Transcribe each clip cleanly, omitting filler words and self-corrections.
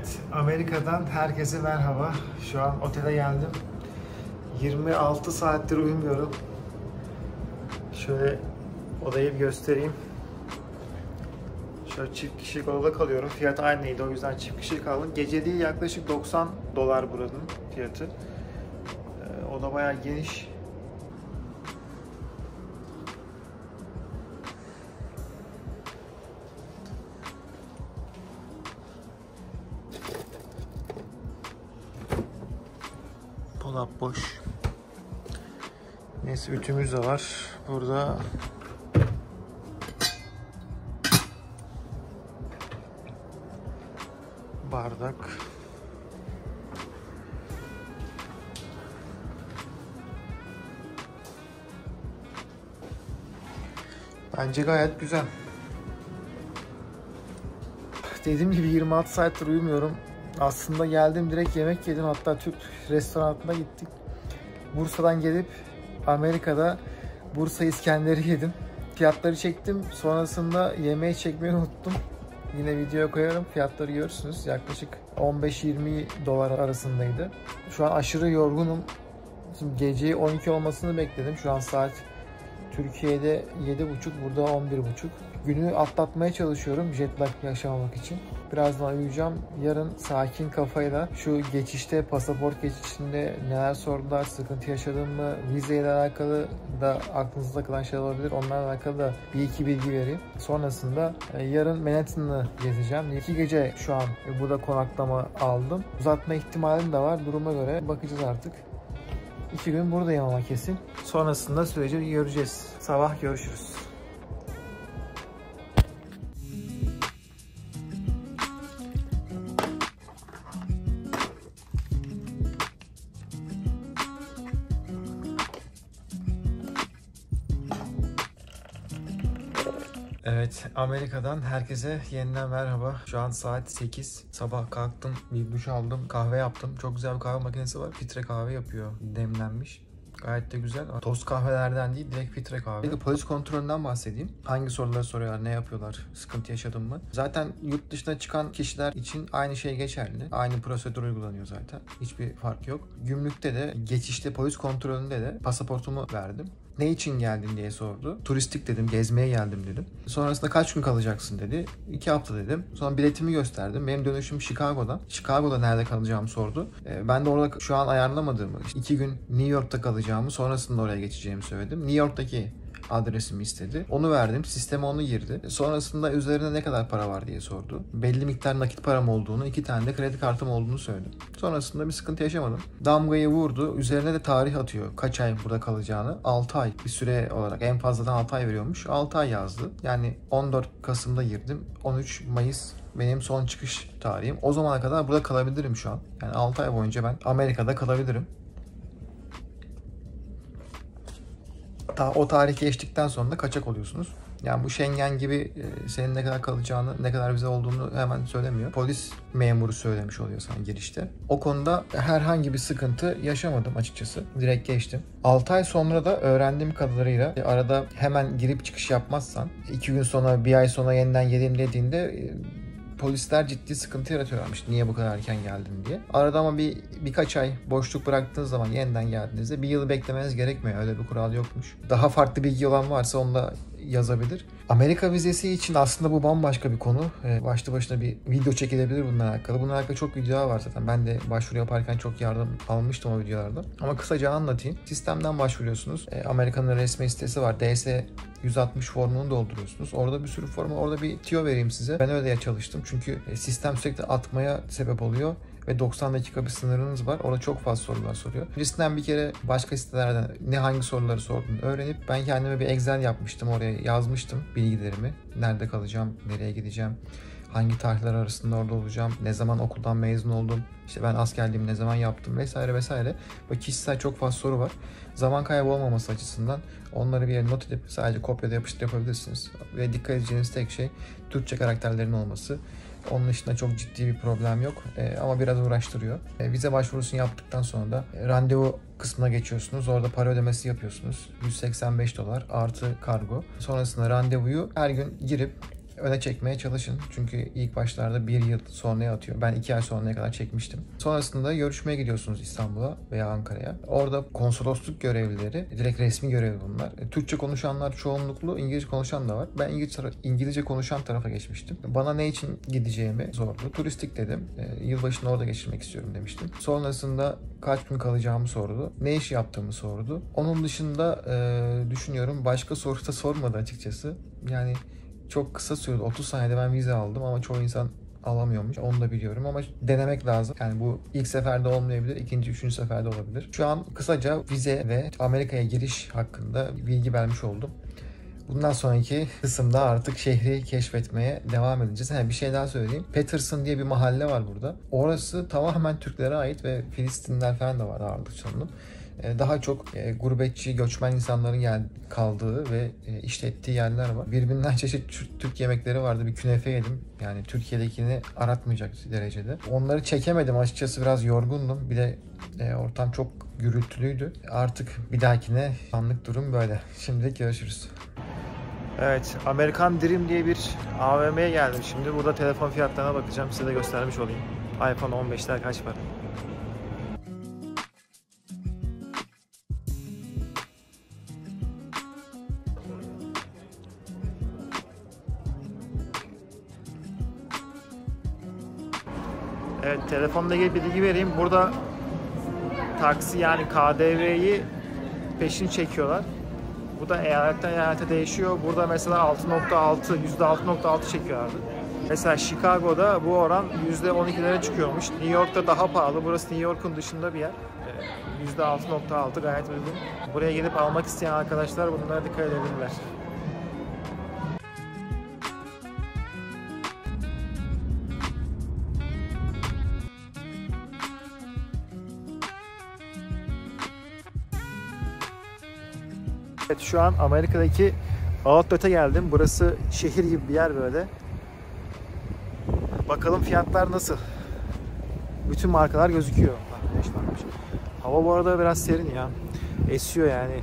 Evet, Amerika'dan herkese merhaba. Şu an otele geldim. 26 saattir uyumuyorum. Şöyle odayı bir göstereyim. Şöyle çift kişilik odada kalıyorum. Fiyat aynıydı, o yüzden çift kişilik kaldım. Geceliği yaklaşık $90 buranın fiyatı. Oda bayağı geniş. Dolap boş. Neyse, ütümüz de var. Burada bardak. Bence gayet güzel. Dediğim gibi 26 saattir uyumuyorum. Aslında geldim, direkt yemek yedim. Hatta Türk restoranına gittik. Bursa'dan gelip Amerika'da Bursa İskender'i yedim. Fiyatları çektim. Sonrasında yemeği çekmeyi unuttum. Yine videoya koyarım. Fiyatları görürsünüz. Yaklaşık $15-20 arasındaydı. Şu an aşırı yorgunum. Şimdi gece 12 olmasını bekledim. Şu an saat Türkiye'de 7.30, burada 11.30. Günü atlatmaya çalışıyorum jet lag yaşamamak için. Birazdan uyuyacağım. Yarın sakin kafayla şu geçişte, pasaport geçişinde neler sordular, sıkıntı yaşadım mı, vizeyle alakalı da aklınızda kalan şeyler olabilir. Onlarla alakalı da bir iki bilgi vereyim. Sonrasında yarın Manhattan'ı gezeceğim. 2 gece şu an burada konaklama aldım. Uzatma ihtimalim de var. Duruma göre bakacağız artık. 2 gün buradayım ama kesin. Sonrasında süreci göreceğiz. Sabah görüşürüz. Evet, Amerika'dan herkese yeniden merhaba. Şu an saat 8. Sabah kalktım, bir duş aldım, kahve yaptım. Çok güzel bir kahve makinesi var. Filtre kahve yapıyor, demlenmiş. Gayet de güzel. Toz kahvelerden değil, direkt filtre kahve. Peki polis kontrolünden bahsedeyim. Hangi soruları soruyorlar, ne yapıyorlar, sıkıntı yaşadın mı? Zaten yurt dışına çıkan kişiler için aynı şey geçerli. Aynı prosedür uygulanıyor zaten. Hiçbir fark yok. Gümrükte de, geçişte, polis kontrolünde de pasaportumu verdim. Ne için geldin diye sordu. Turistik dedim, gezmeye geldim dedim. Sonrasında kaç gün kalacaksın dedi. 2 hafta dedim. Sonra biletimi gösterdim. Benim dönüşüm Chicago'dan. Chicago'da nerede kalacağımı sordu. Ben de orada şu an ayarlamadığımı, 2 gün New York'ta kalacağımı, sonrasında oraya geçeceğimi söyledim. New York'taki adresimi istedi. Onu verdim. Sisteme onu girdi. Sonrasında üzerine ne kadar para var diye sordu. Belli miktar nakit param olduğunu, 2 tane de kredi kartım olduğunu söyledim. Sonrasında bir sıkıntı yaşamadım. Damgayı vurdu. Üzerine de tarih atıyor. Kaç ay burada kalacağını. 6 ay bir süre olarak. En fazladan 6 ay veriyormuş. 6 ay yazdı. Yani 14 Kasım'da girdim. 13 Mayıs benim son çıkış tarihim. O zamana kadar burada kalabilirim şu an. Yani 6 ay boyunca ben Amerika'da kalabilirim. O tarih geçtikten sonra da kaçak oluyorsunuz. Yani bu Schengen gibi senin ne kadar kalacağını, ne kadar vize olduğunu hemen söylemiyor. Polis memuru söylemiş oluyor sana girişte. O konuda herhangi bir sıkıntı yaşamadım açıkçası. Direkt geçtim. 6 ay sonra da öğrendiğim kadarıyla arada hemen girip çıkış yapmazsan, 2 gün sonra, 1 ay sonra yeniden geleyim dediğinde polisler ciddi sıkıntı yaratıyorlarmış. Niye bu kadar erken geldin diye. Arada ama birkaç ay boşluk bıraktığınız zaman yeniden geldiğinizde 1 yılı beklemeniz gerekmiyor. Öyle bir kural yokmuş. Daha farklı bilgi olan varsa onu da yazabilir. Amerika vizesi için aslında bu bambaşka bir konu. Başlı başına bir video çekilebilir bununla alakalı. Bununla alakalı çok videolar var zaten. Ben de başvuru yaparken çok yardım almıştım o videolarda. Ama kısaca anlatayım. Sistemden başvuruyorsunuz. Amerika'nın resmi sitesi var. DS 160 formunu dolduruyorsunuz. Orada bir sürü formu, orada bir tüyo vereyim size. Ben öyle çalıştım. Çünkü sistem sürekli atmaya sebep oluyor. Ve 90 dakika bir sınırınız var. Orada çok fazla sorular soruyor. Birisinden bir kere başka sitelerden hangi soruları sorduğunu öğrenip ben kendime bir Excel yapmıştım. Oraya yazmıştım bilgilerimi. Nerede kalacağım, nereye gideceğim, hangi tarihler arasında orada olacağım, ne zaman okuldan mezun oldum, işte ben askerliğimi ne zaman yaptım vesaire vesaire. Böyle kişisel çok fazla soru var. Zaman kaybı olmaması açısından onları bir yere not edip sadece kopyada yapıştır yapabilirsiniz. Ve dikkat edeceğiniz tek şey Türkçe karakterlerin olması. Onun dışında çok ciddi bir problem yok ama biraz uğraştırıyor. Vize başvurusunu yaptıktan sonra da randevu kısmına geçiyorsunuz. Orada para ödemesi yapıyorsunuz. $185 artı kargo. Sonrasında randevuyu her gün girip öne çekmeye çalışın. Çünkü ilk başlarda 1 yıl sonraya atıyor. Ben 2 ay sonraya kadar çekmiştim. Sonrasında görüşmeye gidiyorsunuz İstanbul'a veya Ankara'ya. Orada konsolosluk görevlileri, direkt resmi görevli bunlar. Türkçe konuşanlar çoğunluklu, İngilizce konuşan da var. Ben İngilizce konuşan tarafa geçmiştim. Bana ne için gideceğimi sordu. Turistik dedim. Yılbaşını orada geçirmek istiyorum demiştim. Sonrasında kaç gün kalacağımı sordu. Ne iş yaptığımı sordu. Onun dışında düşünüyorum başka soru da sormadı açıkçası. Yani çok kısa sürdü. 30 saniyede ben vize aldım ama çoğu insan alamıyormuş. Onu da biliyorum ama denemek lazım. Yani bu ilk seferde olmayabilir, ikinci, üçüncü seferde olabilir. Şu an kısaca vize ve Amerika'ya giriş hakkında bilgi vermiş oldum. Bundan sonraki kısımda artık şehri keşfetmeye devam edeceğiz. Bir şey daha söyleyeyim. Patterson diye bir mahalle var burada. Orası tamamen Türklere ait ve Filistinliler falan da var ağırlıklı. Daha çok gurbetçi, göçmen insanların kaldığı ve işlettiği yerler var. Birbirinden çeşit Türk yemekleri vardı. Bir künefe yedim. Yani Türkiye'dekini aratmayacak derecede. Onları çekemedim. Açıkçası biraz yorgundum. Bir de ortam çok gürültülüydü. Artık bir dahakine anlık durum böyle. Şimdilik görüşürüz. Evet, Amerikan Dream diye bir AVM'ye geldim şimdi. Burada telefon fiyatlarına bakacağım. Size de göstermiş olayım. iPhone 15'ler kaç para? Evet, telefonla ilgili bilgi vereyim. Burada taksi yani KDV'yi peşin çekiyorlar. Bu da eyaletten eyalete değişiyor. Burada mesela %6.6 çekiyorlardı. Mesela Chicago'da bu oran %12'lere çıkıyormuş. New York'ta daha pahalı. Burası New York'un dışında bir yer. %6.6 gayet uygun. Buraya gelip almak isteyen arkadaşlar bunlara dikkat edebilirler. Evet, şu an Amerika'daki Outlet'e geldim. Burası şehir gibi bir yer böyle. Bakalım fiyatlar nasıl? Bütün markalar gözüküyor. Hava bu arada biraz serin ya. Esiyor yani.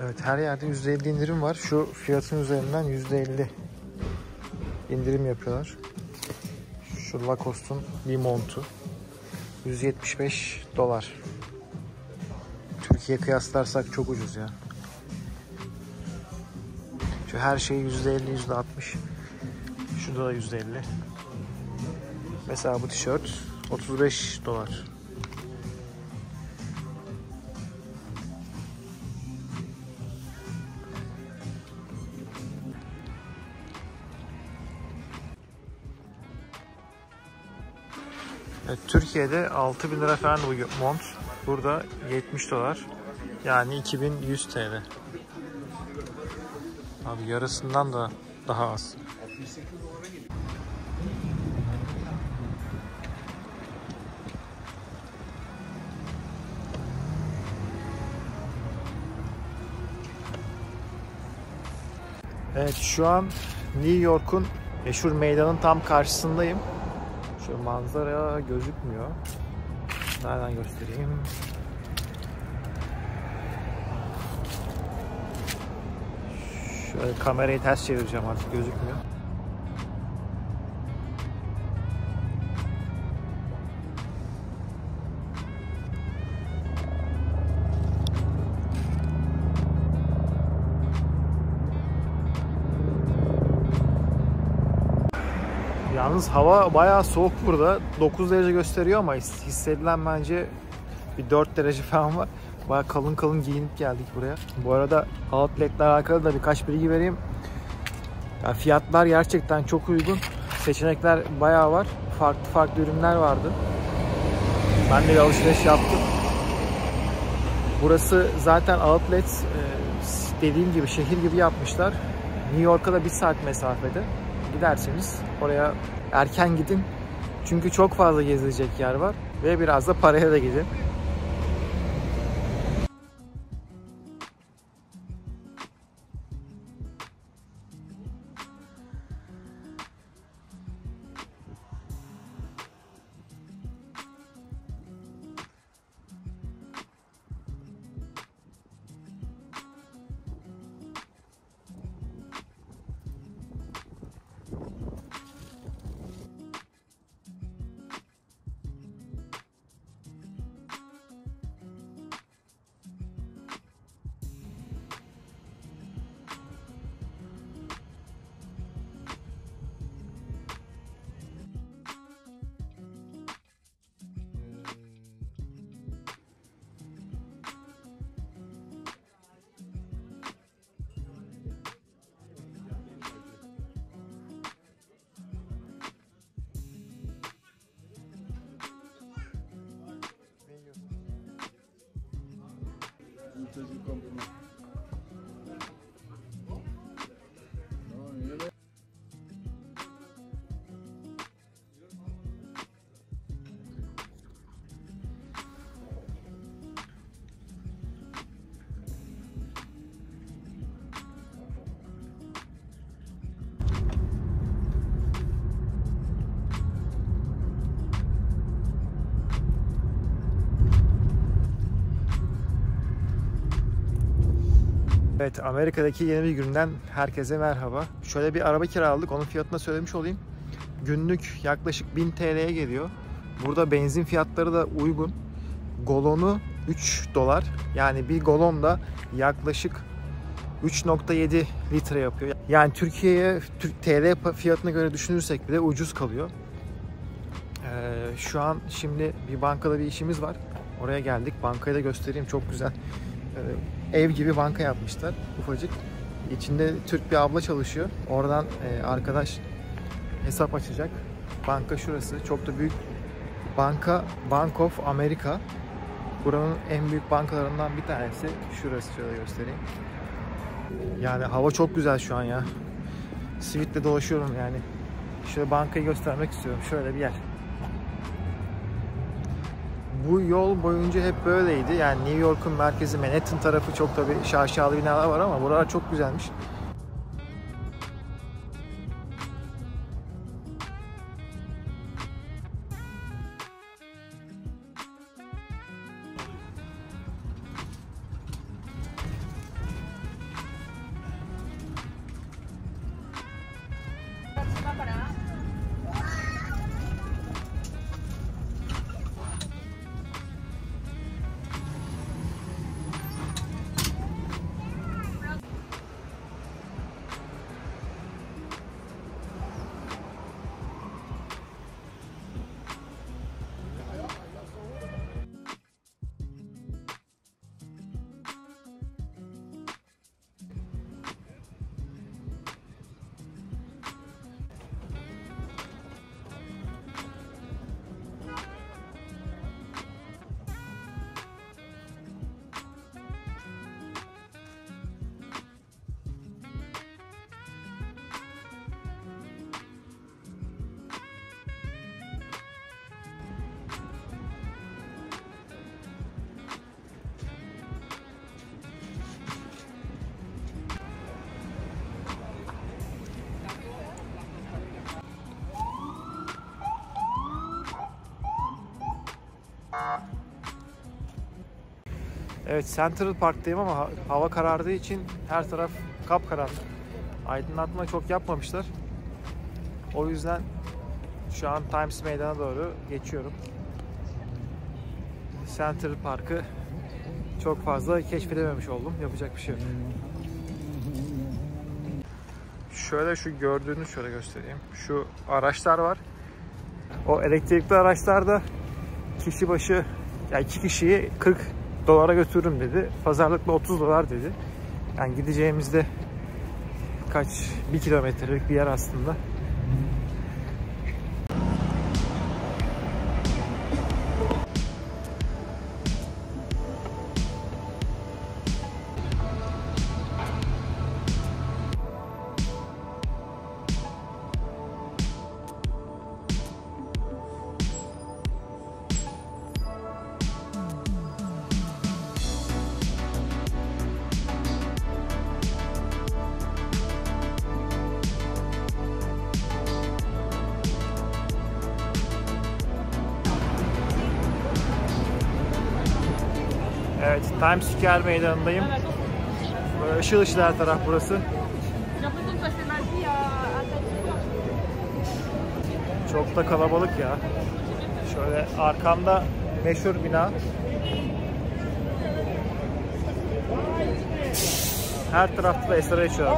Evet, her yerde %50 indirim var. Şu fiyatın üzerinden %50 indirim yapıyorlar. Şu Lacoste'un bir montu. $175. Türkiye kıyaslarsak çok ucuz ya. Şu her şey %50, %60. Şurada da %50. Mesela bu tişört $35. Evet, Türkiye'de 6.000 lira falan bu mont. Burada $70. Yani 2100 TL. Abi yarısından da daha az. Evet, şu an New York'un meşhur meydanın tam karşısındayım. Şu manzara gözükmüyor. Nereden göstereyim? Şöyle kamerayı ters çevireceğim, artık gözükmüyor. Yalnız hava bayağı soğuk burada. 9 derece gösteriyor ama hissedilen bence bir 4 derece falan var. Bayağı kalın kalın giyinip geldik buraya. Bu arada outlet'ler alakalı da birkaç bilgi vereyim. Yani fiyatlar gerçekten çok uygun. Seçenekler bayağı var. Farklı farklı ürünler vardı. Ben de bir alışveriş yaptım. Burası zaten outlet, dediğim gibi şehir gibi yapmışlar. New York'a da 1 saat mesafede. Giderseniz oraya erken gidin. Çünkü çok fazla gezilecek yer var. Ve biraz da paraya da gidin. Evet, Amerika'daki yeni bir günden herkese merhaba. Şöyle bir araba kiraladık, onun fiyatını da söylemiş olayım. Günlük yaklaşık 1000 TL'ye geliyor. Burada benzin fiyatları da uygun. Galonu 3 dolar. Yani bir galon da yaklaşık 3.7 litre yapıyor. Yani Türkiye'ye TL fiyatına göre düşünürsek bile ucuz kalıyor. Şu an şimdi bir bankada bir işimiz var. Oraya geldik. Bankayı da göstereyim. Çok güzel. Ev gibi banka yapmışlar. Ufacık. İçinde Türk bir abla çalışıyor. Oradan arkadaş hesap açacak. Banka şurası. Çok da büyük banka. Bank of America. Buranın en büyük bankalarından bir tanesi. Şurası, şöyle göstereyim. Yani hava çok güzel şu an ya. Sivitle dolaşıyorum yani. Şöyle bankayı göstermek istiyorum. Şöyle bir yer. Bu yol boyunca hep böyleydi. Yani New York'un merkezi, Manhattan tarafı çok tabii şaşalı binalar var ama buralar çok güzelmiş. Evet, Central Park'tayım ama hava karardığı için her taraf kapkaranlık. Aydınlatma çok yapmamışlar. O yüzden şu an Times Meydan'a doğru geçiyorum. Central Park'ı çok fazla keşfedememiş oldum. Yapacak bir şey yok. Şöyle şu gördüğünüz, şöyle göstereyim. Şu araçlar var. O elektrikli araçlarda kişi başı, yani 2 kişiyi 40 dolara götürürüm dedi. Pazarlıkla 30 dolar dedi. Yani gideceğimizde Birkaç 1 kilometrelik bir yer aslında. Evet, Times Square meydanındayım. Böyle ışıl ışıl her taraf burası. Çok da kalabalık ya. Şöyle arkamda meşhur bina. Her tarafta da eser yaşıyor.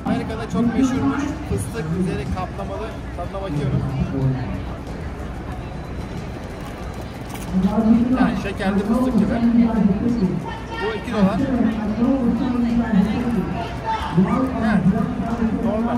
Amerika'da çok meşhurmuş fıstık üzeri kaplamalı, tadına bakıyorum. Yani şekerli fıstık gibi. Bu 2 dolar. Evet, normal.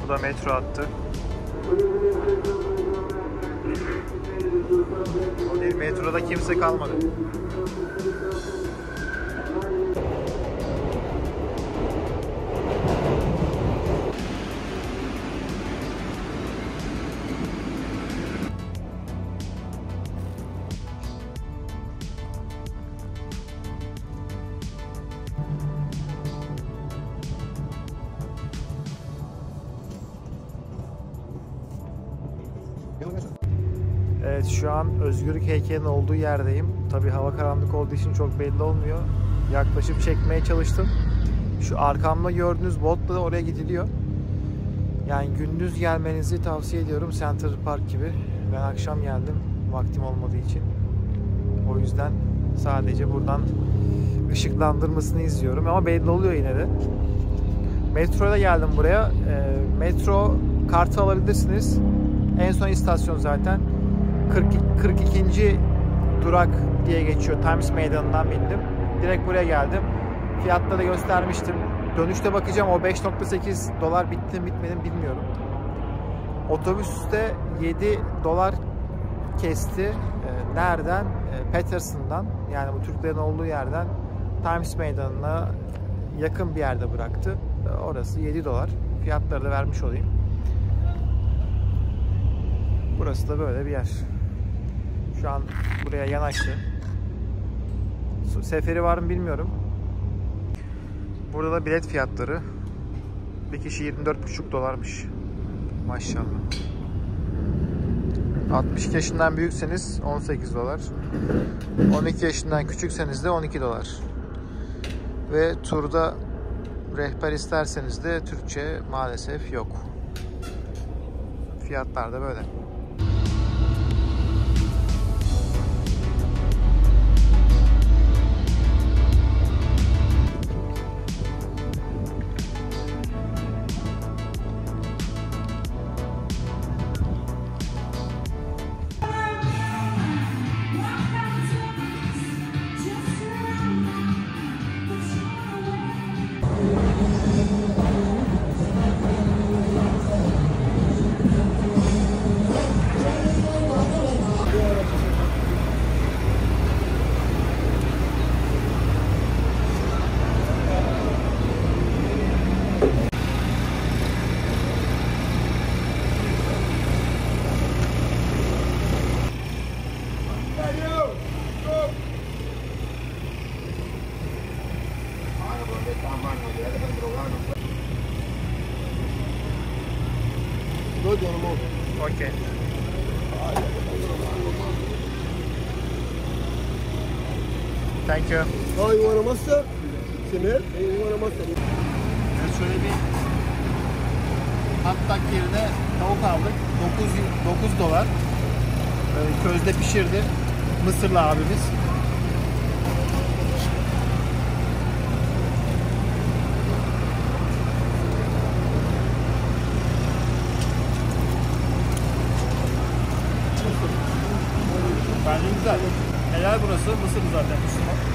Bu da metro hattı. Metroda kimse kalmadı. Evet, şu an Özgürlük heykelinin olduğu yerdeyim. Tabii hava karanlık olduğu için çok belli olmuyor. Yaklaşıp çekmeye çalıştım. Şu arkamda gördüğünüz botla da oraya gidiliyor. Yani gündüz gelmenizi tavsiye ediyorum. Center Park gibi. Ben akşam geldim vaktim olmadığı için. O yüzden sadece buradan ışıklandırmasını izliyorum. Ama belli oluyor yine de. Metroya geldim buraya. Metro kartı alabilirsiniz. En son istasyon zaten 42. durak diye geçiyor. Times Meydanı'ndan bindim. Direkt buraya geldim. Fiyatları göstermiştim. Dönüşte bakacağım, o 5.8 dolar bitti mi bitmedi mi bilmiyorum. Otobüste 7 dolar kesti. Nereden? Patterson'dan, yani bu Türklerin olduğu yerden Times Meydanı'na yakın bir yerde bıraktı. Orası 7 dolar. Fiyatları da vermiş olayım. Burası da böyle bir yer. Şu an buraya yanaştı. Seferi var mı bilmiyorum. Burada da bilet fiyatları. Bir kişi 24,5 dolarmış. Maşallah. 62 yaşından büyükseniz 18 dolar. 12 yaşından küçükseniz de 12 dolar. Ve turda rehber isterseniz de Türkçe maalesef yok. Fiyatlar da böyle. Okay. Thank you. Oh, you want a mustard? Simil? You want a mustard? Evet, şöyle bir hot dog yerine tavuk aldık. 9 dolar. Közde pişirdi. Mısırlı abimiz. Bence güzel. Helal burası. Mısırlı zaten Müslüman.